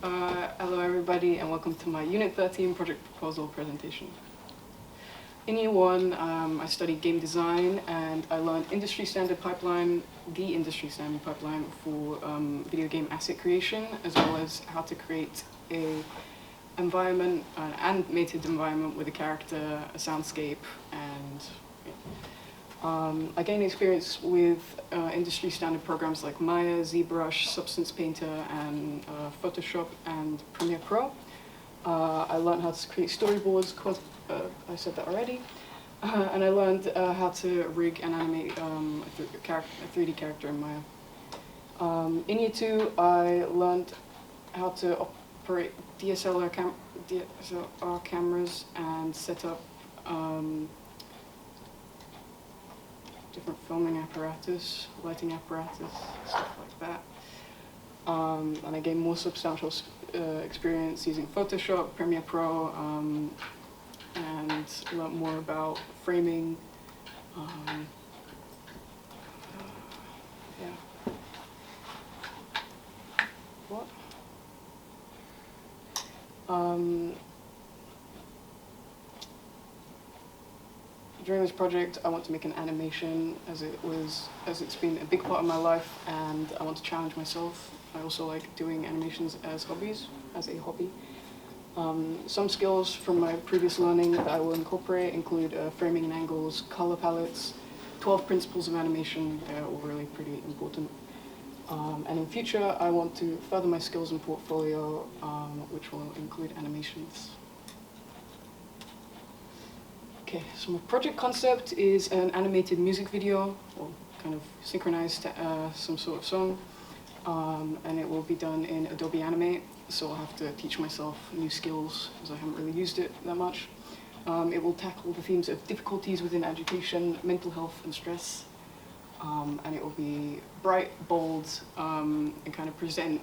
Hello everybody and welcome to my Unit 13 project proposal presentation. In Year 1, I studied game design and I learned the industry standard pipeline for video game asset creation, as well as how to create an animated environment with a character, a soundscape, and I gained experience with industry standard programs like Maya, ZBrush, Substance Painter, and Photoshop and Premiere Pro. I learned how to create storyboards, I said that already, and I learned how to rig and animate a 3D character in Maya. In Year 2, I learned how to operate DSLR cameras and set up different filming apparatus, lighting apparatus, stuff like that. And I gained more substantial experience using Photoshop, Premiere Pro, and learned more about framing. During this project, I want to make an animation, as it's been a big part of my life, and I want to challenge myself. I also like doing animations as a hobby. Some skills from my previous learning that I will incorporate include framing and angles, color palettes, 12 principles of animation. They're all really pretty important. And in future, I want to further my skills and portfolio, which will include animations. Okay, so my project concept is an animated music video, or kind of synchronized some sort of song, and it will be done in Adobe Animate, so I'll have to teach myself new skills, as I haven't really used it that much. It will tackle the themes of difficulties within education, mental health and stress, and it will be bright, bold, and kind of present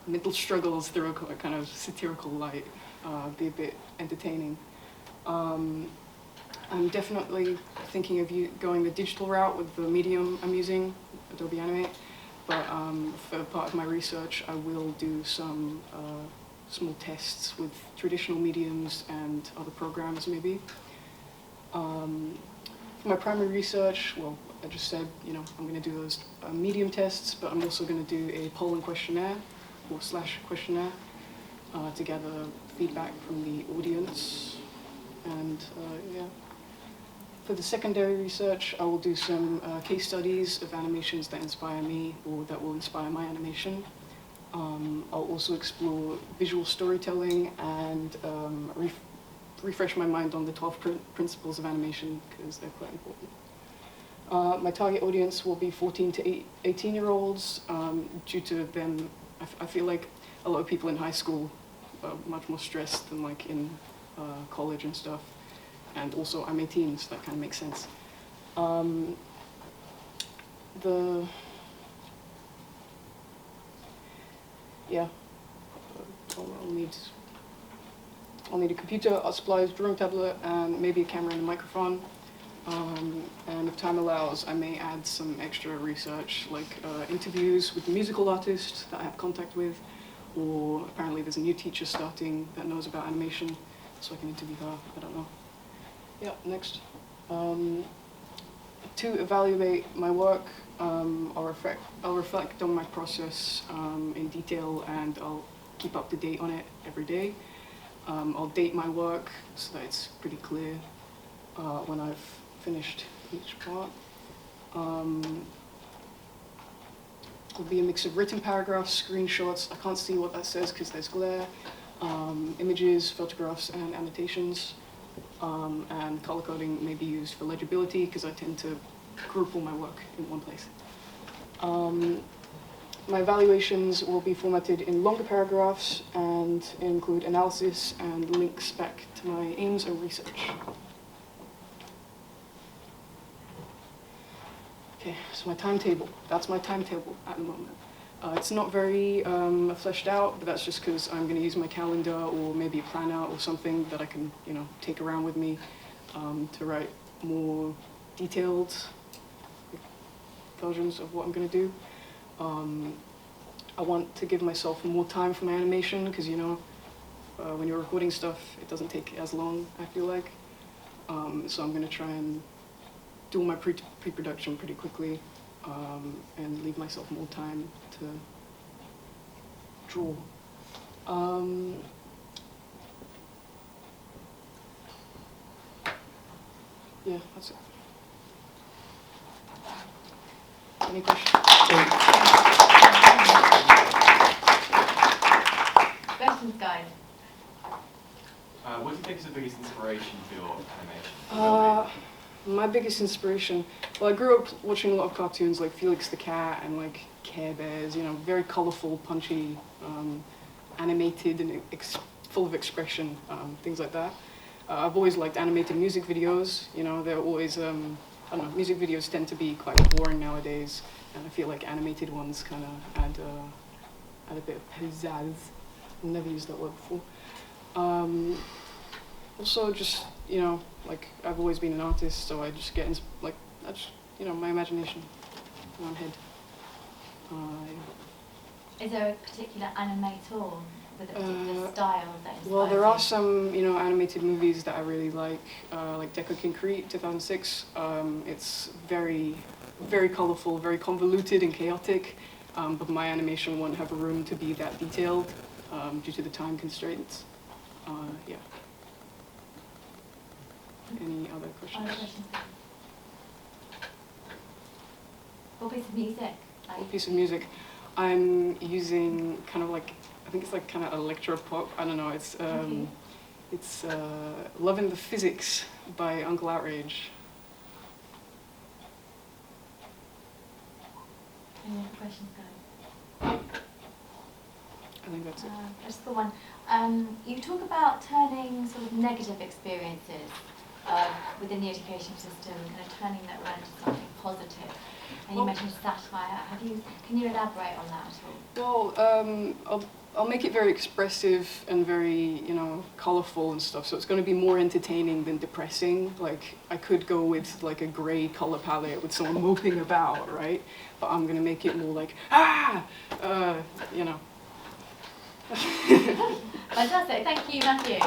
mental struggles through a kind of satirical light, be a bit entertaining. I'm definitely thinking of going the digital route with the medium I'm using, Adobe Animate, but for part of my research I will do some small tests with traditional mediums and other programs maybe. For my primary research, well, I just said, I'm going to do those medium tests, but I'm also going to do a poll and questionnaire, or / questionnaire, to gather feedback from the audience. And yeah. For the secondary research, I will do some case studies of animations that inspire me or that will inspire my animation. I'll also explore visual storytelling and refresh my mind on the 12 principles of animation, because they're quite important. My target audience will be 14 to 18-year-olds. Due to them, I feel like a lot of people in high school are much more stressed than like in college and stuff, and also I'm 18, so that kind of makes sense. I'll need a computer, art supplies, drawing tablet, and maybe a camera and a microphone. And if time allows, I may add some extra research, like interviews with the musical artist that I have contact with, or apparently there's a new teacher starting that knows about animation, so I can interview her, I don't know. Yeah, next. To evaluate my work, I'll reflect on my process in detail, and I'll keep up to date on it every day. I'll date my work so that it's pretty clear when I've finished each part. It'll be a mix of written paragraphs, screenshots, I can't see what that says because there's glare, images, photographs, and annotations. And color coding may be used for legibility because I tend to group all my work in one place. My evaluations will be formatted in longer paragraphs and include analysis and links back to my aims and research. Okay, so my timetable. That's my timetable at the moment. It's not very fleshed out, but that's just because I'm going to use my calendar or maybe a planner or something that I can, take around with me to write more detailed versions of what I'm going to do. I want to give myself more time for my animation, because you know, when you're recording stuff, it doesn't take as long, I feel like. So I'm going to try and do my pre-production pretty quickly, and leave myself more time to draw. Yeah, that's it. Any questions? Questions, guys? What do you think is the biggest inspiration for your animation? My biggest inspiration, well, I grew up watching a lot of cartoons like Felix the Cat and like Care Bears, you know, very colorful, punchy, animated and full of expression, things like that. I've always liked animated music videos, you know, they're always, I don't know, music videos tend to be quite boring nowadays, and I feel like animated ones kind of add a bit of pizzazz. I've never used that word before. Also, just, you know, like, I've always been an artist, so I just get, like, that's, you know, my imagination in my head. Yeah. Is there a particular animator with a particular style that inspires Well, there are you? some, you know, animated movies that I really like Deco Concrete, 2006. It's very, very colorful, very convoluted and chaotic, but my animation won't have room to be that detailed due to the time constraints. Yeah. Any other questions? Other questions? What piece of music? What piece of music? I'm using kind of like, I think it's like kind of electro pop. I don't know. It's "Loving the Physics" by Uncle Outrage. Any other questions, guys? I think that's it. Just the one. You talk about turning sort of negative experiences within the education system, kind of turning that around into something positive. And you mentioned satire. Can you elaborate on that at all? Well, I'll make it very expressive and very, you know, colorful and stuff. So it's going to be more entertaining than depressing. Like, I could go with like a gray color palette with someone moping about, right? But I'm going to make it more like, you know. Fantastic. Thank you, Matthew.